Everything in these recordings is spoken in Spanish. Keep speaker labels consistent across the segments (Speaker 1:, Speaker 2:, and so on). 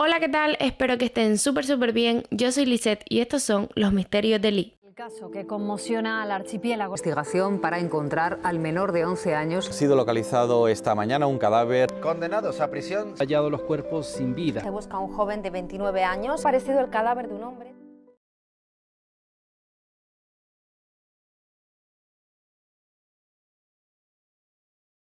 Speaker 1: Hola, ¿qué tal? Espero que estén súper bien. Yo soy Lisette y estos son los misterios de Lee.
Speaker 2: El caso que conmociona al archipiélago. Investigación para encontrar al menor de 11 años.
Speaker 3: Ha sido localizado esta mañana un cadáver.
Speaker 4: Condenados a prisión.
Speaker 5: Hallado los cuerpos sin vida.
Speaker 6: Se busca a un joven de 29 años, parecido al cadáver de un hombre.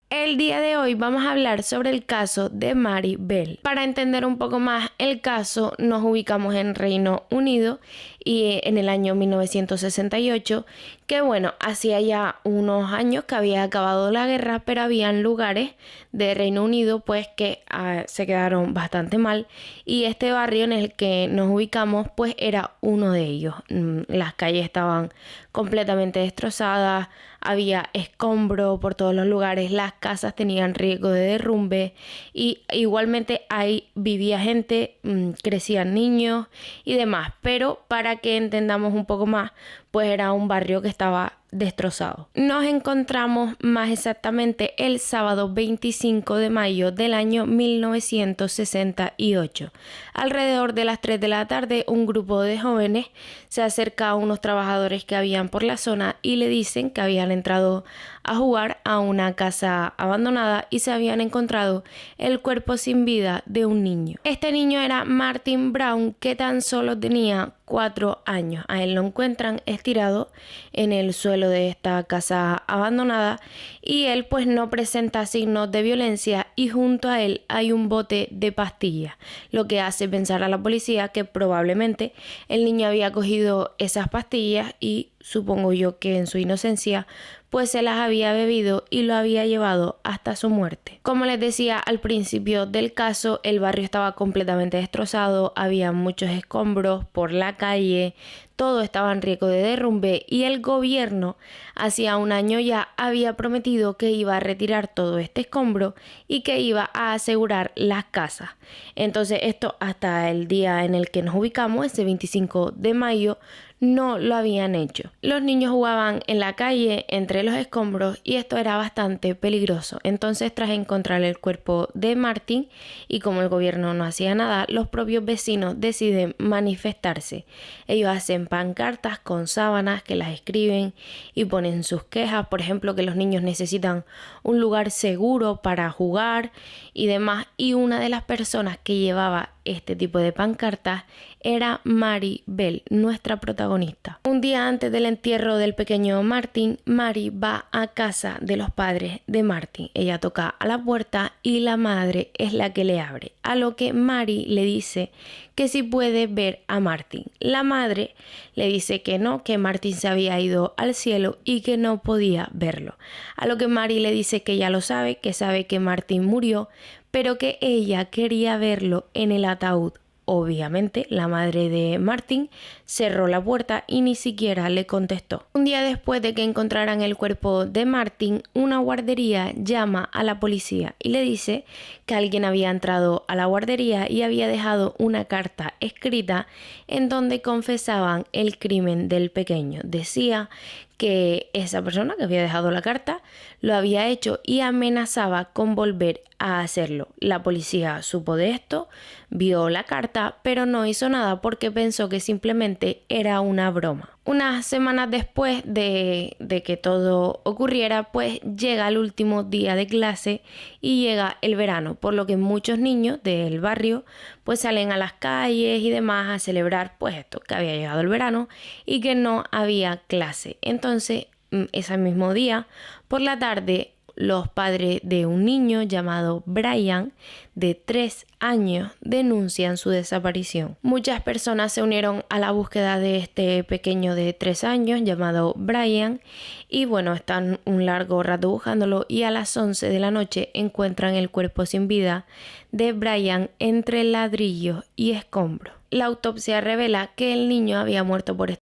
Speaker 1: El día de hoy vamos a hablar sobre el caso de Mari Bell. Para entender un poco más el caso, nos ubicamos en Reino Unido y en el año 1968, que bueno, hacía ya unos años que había acabado la guerra, pero habían lugares de Reino Unido pues que se quedaron bastante mal, y este barrio en el que nos ubicamos pues era uno de ellos. Las calles estaban completamente destrozadas, había escombro por todos los lugares, las casas tenían riesgo de derrumbe y igualmente ahí vivía gente, crecían niños y demás, pero para que entendamos un poco más, pues era un barrio que estaba destrozado. Nos encontramos más exactamente el sábado 25 de mayo del año 1968. Alrededor de las 3 de la tarde, un grupo de jóvenes se acerca a unos trabajadores que habían por la zona y le dicen que habían entrado a jugar a una casa abandonada y se habían encontrado el cuerpo sin vida de un niño. Este niño era Martin Brown, que tan solo tenía 4 años. A él lo encuentran estirado en el suelo de esta casa abandonada y él pues no presenta signos de violencia, y junto a él hay un bote de pastillas, lo que hace pensar a la policía que probablemente el niño había cogido esas pastillas y supongo yo que en su inocencia pues se las había bebido y lo había llevado hasta su muerte. Como les decía al principio del caso, el barrio estaba completamente destrozado, había muchos escombros por la calle, todo estaba en riesgo de derrumbe y el gobierno hacía un año ya había prometido que iba a retirar todo este escombro y que iba a asegurar las casas. Entonces esto hasta el día en el que nos ubicamos, ese 25 de mayo, no lo habían hecho. Los niños jugaban en la calle entre los escombros y esto era bastante peligroso. Entonces, tras encontrar el cuerpo de Martin y como el gobierno no hacía nada, los propios vecinos deciden manifestarse. Ellos hacen pancartas con sábanas que las escriben y ponen sus quejas, por ejemplo, que los niños necesitan un lugar seguro para jugar y demás. Y una de las personas que llevaba este tipo de pancartas era Mari Bell, nuestra protagonista. Un día antes del entierro del pequeño Martin, Mari va a casa de los padres de Martin. Ella toca a la puerta y la madre es la que le abre, a lo que Mari le dice que si puede ver a Martin. La madre le dice que no, que Martin se había ido al cielo y que no podía verlo, a lo que Mari le dice que ya lo sabe, que Martin murió, pero que ella quería verlo en el ataúd. Obviamente, la madre de Martin cerró la puerta y ni siquiera le contestó. Un día después de que encontraran el cuerpo de Martin, una guardería llama a la policía y le dice que alguien había entrado a la guardería y había dejado una carta escrita en donde confesaban el crimen del pequeño. Decía que esa persona que había dejado la carta lo había hecho y amenazaba con volver a hacerlo. La policía supo de esto, vio la carta, pero no hizo nada porque pensó que simplemente era una broma. Unas semanas después de que todo ocurriera, pues llega el último día de clase y llega el verano, por lo que muchos niños del barrio pues salen a las calles y demás a celebrar pues esto, que había llegado el verano y que no había clase. Entonces, ese mismo día, por la tarde, los padres de un niño llamado Brian, de 3 años, denuncian su desaparición. Muchas personas se unieron a la búsqueda de este pequeño de 3 años llamado Brian y bueno, están un largo rato buscándolo y a las 11 de la noche encuentran el cuerpo sin vida de Brian entre ladrillos y escombros. La autopsia revela que el niño había muerto por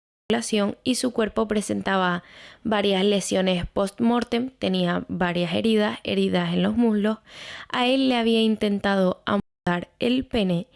Speaker 1: y su cuerpo presentaba varias lesiones post-mortem, tenía varias heridas en los muslos. A él le había intentado amputar el pene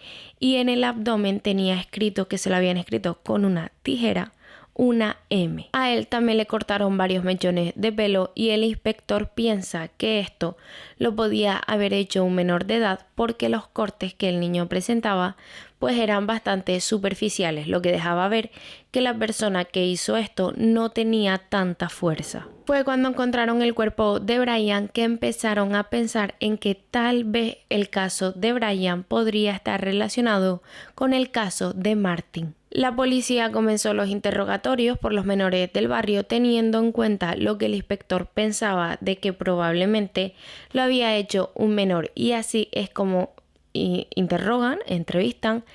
Speaker 1: y en el abdomen tenía escrito que se lo habían escrito con una tijera una M. A él también le cortaron varios mechones de pelo y el inspector piensa que esto lo podía haber hecho un menor de edad porque los cortes que el niño presentaba pues eran bastante superficiales, lo que dejaba ver que la persona que hizo esto no tenía tanta fuerza. Fue cuando encontraron el cuerpo de Brian que empezaron a pensar en que tal vez el caso de Brian podría estar relacionado con el caso de Martin. La policía comenzó los interrogatorios por los menores del barrio teniendo en cuenta lo que el inspector pensaba de que probablemente lo había hecho un menor, y así es como entrevistan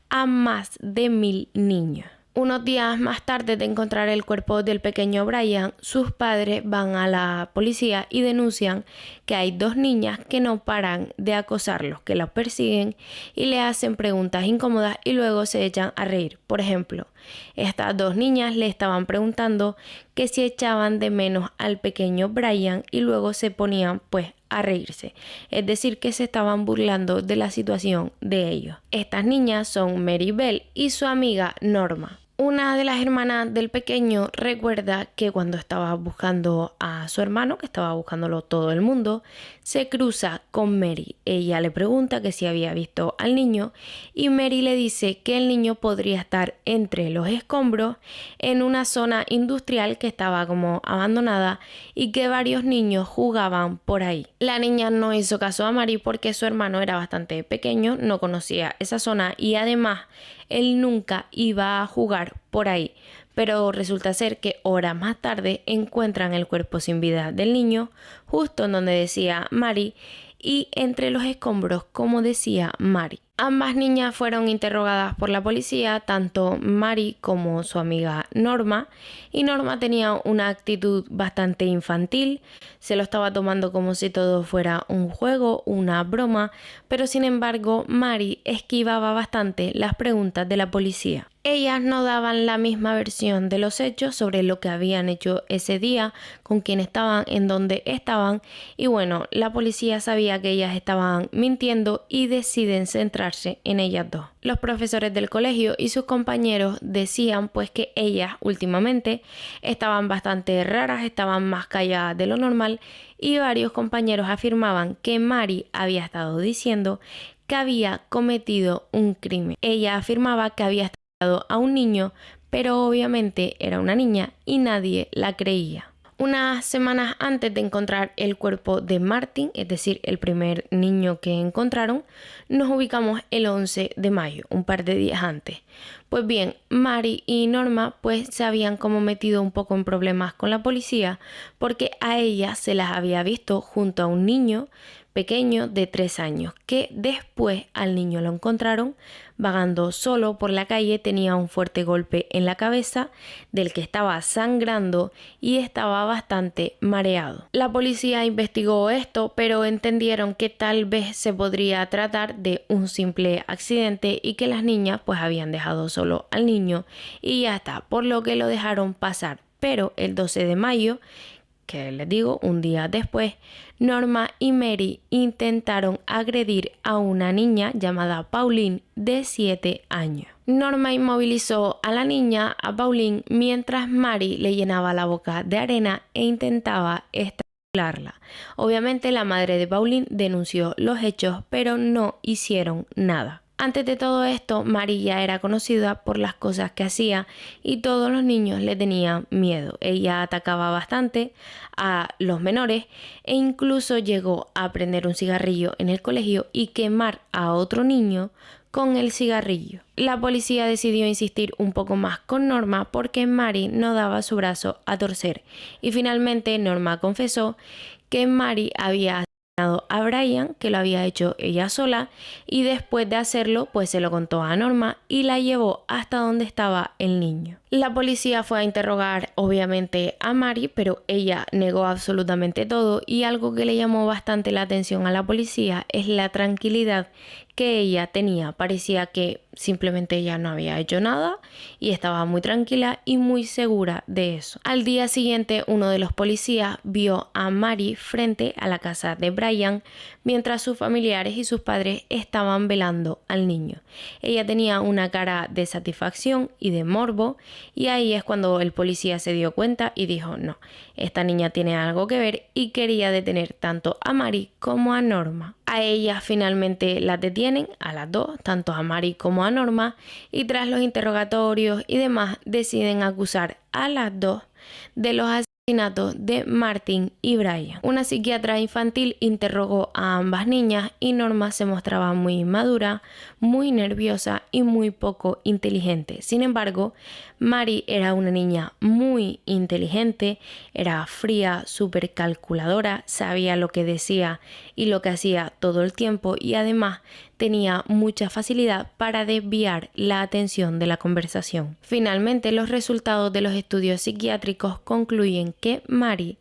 Speaker 1: a más de 1000 niños. Unos días más tarde de encontrar el cuerpo del pequeño Brian, sus padres van a la policía y denuncian que hay 2 niñas que no paran de acosarlos, que los persiguen y le hacen preguntas incómodas y luego se echan a reír. Por ejemplo, estas 2 niñas le estaban preguntando que si echaban de menos al pequeño Brian y luego se ponían pues a reírse, es decir que se estaban burlando de la situación de ellos. Estas niñas son Mary Bell y su amiga Norma. Una de las hermanas del pequeño recuerda que cuando estaba buscando a su hermano, que estaba buscándolo todo el mundo, se cruza con Mary. Ella le pregunta que si había visto al niño y Mary le dice que el niño podría estar entre los escombros en una zona industrial que estaba como abandonada y que varios niños jugaban por ahí. La niña no hizo caso a Mary porque su hermano era bastante pequeño, no conocía esa zona y además él nunca iba a jugar por ahí, pero resulta ser que horas más tarde encuentran el cuerpo sin vida del niño justo en donde decía Mary y entre los escombros como decía Mary. Ambas niñas fueron interrogadas por la policía, tanto Mary como su amiga Norma, y Norma tenía una actitud bastante infantil, se lo estaba tomando como si todo fuera un juego, una broma, pero sin embargo Mary esquivaba bastante las preguntas de la policía. Ellas no daban la misma versión de los hechos sobre lo que habían hecho ese día, con quién estaban, en dónde estaban, y bueno, la policía sabía que ellas estaban mintiendo y deciden centrarse en ellas 2. Los profesores del colegio y sus compañeros decían pues que ellas últimamente estaban bastante raras, estaban más calladas de lo normal y varios compañeros afirmaban que Mary había estado diciendo que había cometido un crimen. Ella afirmaba que había a un niño, pero obviamente era una niña y nadie la creía. Unas semanas antes de encontrar el cuerpo de Martin, es decir, el primer niño que encontraron, nos ubicamos el 11 de mayo, un par de días antes. Pues bien, Mary y Norma pues se habían como metido un poco en problemas con la policía porque a ellas se las había visto junto a un niño pequeño de 3 años, que después al niño lo encontraron vagando solo por la calle, tenía un fuerte golpe en la cabeza del que estaba sangrando y estaba bastante mareado. La policía investigó esto, pero entendieron que tal vez se podría tratar de un simple accidente y que las niñas pues habían dejado solo al niño y ya está, por lo que lo dejaron pasar. Pero el 12 de mayo, que les digo, un día después, Norma y Mary intentaron agredir a una niña llamada Pauline de 7 años. Norma inmovilizó a la niña, a Pauline, mientras Mary le llenaba la boca de arena e intentaba estrangularla. Obviamente la madre de Pauline denunció los hechos, pero no hicieron nada. Antes de todo esto, Mary ya era conocida por las cosas que hacía y todos los niños le tenían miedo. Ella atacaba bastante a los menores e incluso llegó a prender un cigarrillo en el colegio y quemar a otro niño con el cigarrillo. La policía decidió insistir un poco más con Norma porque Mary no daba su brazo a torcer y finalmente Norma confesó que Mary había a Brian, que lo había hecho ella sola, y después de hacerlo pues se lo contó a Norma y la llevó hasta donde estaba el niño. La policía fue a interrogar obviamente a Mary, pero ella negó absolutamente todo y algo que le llamó bastante la atención a la policía es la tranquilidad que ella tenía. Parecía que simplemente ella no había hecho nada y estaba muy tranquila y muy segura de eso. Al día siguiente, uno de los policías vio a Mary frente a la casa de Brian mientras sus familiares y sus padres estaban velando al niño. Ella tenía una cara de satisfacción y de morbo y ahí es cuando el policía se dio cuenta y dijo, no, esta niña tiene algo que ver, y quería detener tanto a Mari como a Norma. A ellas finalmente las detienen, a las dos, tanto a Mari como a Norma, y tras los interrogatorios y demás deciden acusar a las dos de los asesinatos de Martin y Brian. Una psiquiatra infantil interrogó a ambas niñas y Norma se mostraba muy inmadura, muy nerviosa y muy poco inteligente. Sin embargo, Mari era una niña muy inteligente, era fría, súper calculadora, sabía lo que decía y lo que hacía todo el tiempo, y además tenía mucha facilidad para desviar la atención de la conversación. Finalmente, los resultados de los estudios psiquiátricos concluyen que Mari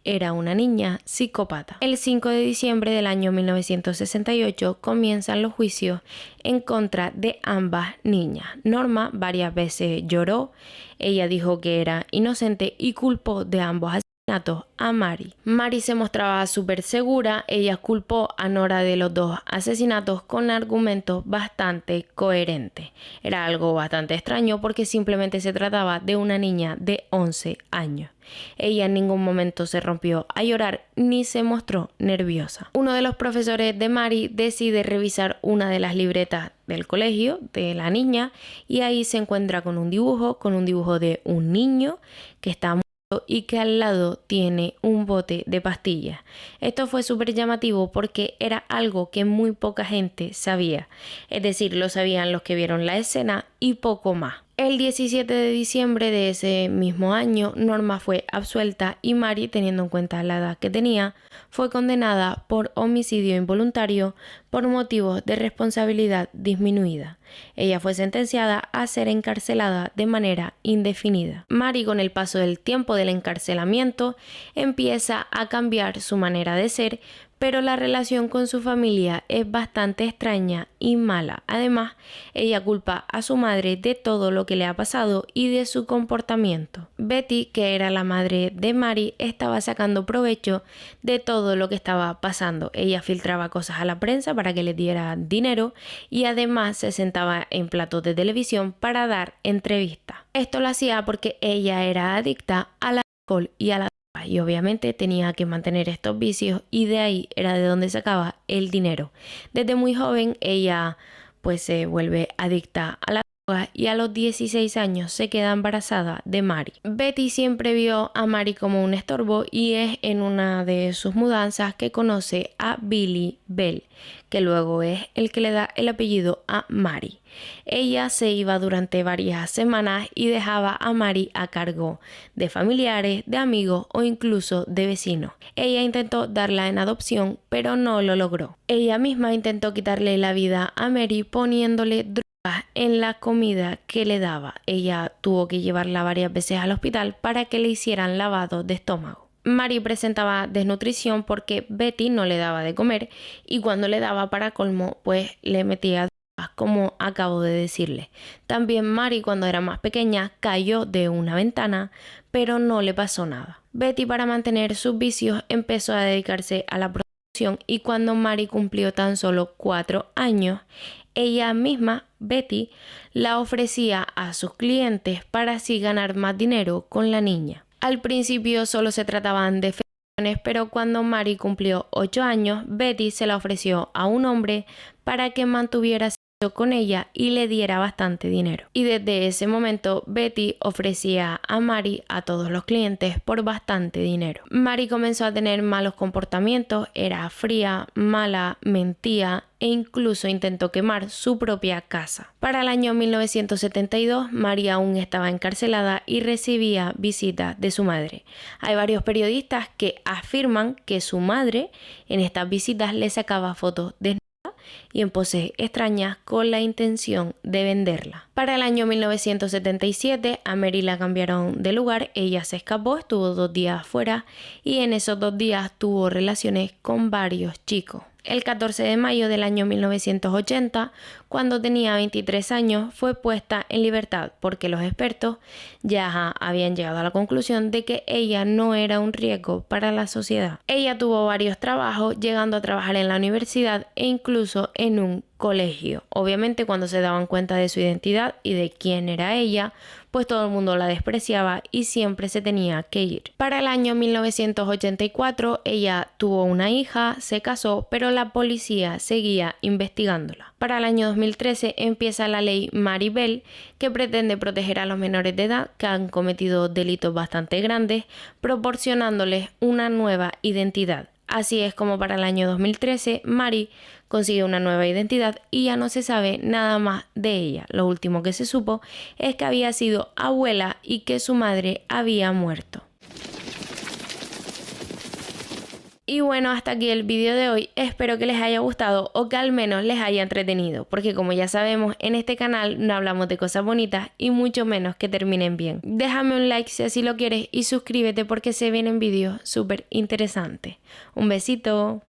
Speaker 1: era una niña psicópata. El 5 de diciembre del año 1968 comienzan los juicios en contra de ambas niñas. Norma varias veces lloró, ella dijo que era inocente y culpó de ambos asesinatos a Mari. Mari se mostraba súper segura, ella culpó a Nora de los dos asesinatos con argumentos bastante coherentes. Era algo bastante extraño porque simplemente se trataba de una niña de 11 años. Ella en ningún momento se rompió a llorar ni se mostró nerviosa. Uno de los profesores de Mari decide revisar una de las libretas del colegio de la niña y ahí se encuentra con un dibujo de un niño que está muerto y que al lado tiene un bote de pastillas. Esto fue súper llamativo porque era algo que muy poca gente sabía, es decir, lo sabían los que vieron la escena y poco más. El 17 de diciembre de ese mismo año, Norma fue absuelta y Mari, teniendo en cuenta la edad que tenía, fue condenada por homicidio involuntario por motivos de responsabilidad disminuida. Ella fue sentenciada a ser encarcelada de manera indefinida. Mari, con el paso del tiempo del encarcelamiento, empieza a cambiar su manera de ser, pero la relación con su familia es bastante extraña y mala. Además, ella culpa a su madre de todo lo que le ha pasado y de su comportamiento. Betty, que era la madre de Mari, estaba sacando provecho de todo lo que estaba pasando. Ella filtraba cosas a la prensa para que le diera dinero y además se sentaba en platos de televisión para dar entrevistas. Esto lo hacía porque ella era adicta al alcohol y a la y obviamente tenía que mantener estos vicios y de ahí era de donde sacaba el dinero. Desde muy joven ella pues se vuelve adicta a la droga y a los 16 años se queda embarazada de Mari. Betty siempre vio a Mari como un estorbo y es en una de sus mudanzas que conoce a Billy Bell, que luego es el que le da el apellido a Mari. Ella se iba durante varias semanas y dejaba a Mari a cargo de familiares, de amigos o incluso de vecinos. Ella intentó darla en adopción, pero no lo logró. Ella misma intentó quitarle la vida a Mary poniéndole drogas en la comida que le daba. Ella tuvo que llevarla varias veces al hospital para que le hicieran lavado de estómago. Mari presentaba desnutrición porque Betty no le daba de comer y cuando le daba para colmo pues le metía como acabo de decirle. También Mari, cuando era más pequeña, cayó de una ventana, pero no le pasó nada. Betty, para mantener sus vicios, empezó a dedicarse a la prostitución y cuando Mari cumplió tan solo 4 años, ella misma, Betty, la ofrecía a sus clientes para así ganar más dinero con la niña. Al principio solo se trataban de felicitaciones, pero cuando Mari cumplió 8 años, Betty se la ofreció a un hombre para que mantuviera con ella y le diera bastante dinero. Y desde ese momento Betty ofrecía a Mari a todos los clientes por bastante dinero. Mari comenzó a tener malos comportamientos, era fría, mala, mentía e incluso intentó quemar su propia casa. Para el año 1972, Mari aún estaba encarcelada y recibía visitas de su madre. Hay varios periodistas que afirman que su madre en estas visitas le sacaba fotos de y en poses extrañas con la intención de venderla. Para el año 1977 a Mary la cambiaron de lugar, ella se escapó, estuvo 2 días afuera y en esos 2 días tuvo relaciones con varios chicos. El 14 de mayo del año 1980, cuando tenía 23 años, fue puesta en libertad porque los expertos ya habían llegado a la conclusión de que ella no era un riesgo para la sociedad. Ella tuvo varios trabajos, llegando a trabajar en la universidad e incluso en un colegio. Obviamente cuando se daban cuenta de su identidad y de quién era ella, pues todo el mundo la despreciaba y siempre se tenía que ir. Para el año 1984 ella tuvo una hija, se casó, pero la policía seguía investigándola. Para el año 2013 empieza la ley Mary Bell, que pretende proteger a los menores de edad que han cometido delitos bastante grandes, proporcionándoles una nueva identidad. Así es como para el año 2013 Mary consigue una nueva identidad y ya no se sabe nada más de ella. Lo último que se supo es que había sido abuela y que su madre había muerto. Y bueno, hasta aquí el vídeo de hoy. Espero que les haya gustado o que al menos les haya entretenido, porque como ya sabemos, en este canal no hablamos de cosas bonitas y mucho menos que terminen bien. Déjame un like si así lo quieres y suscríbete porque se vienen vídeos súper interesantes. Un besito.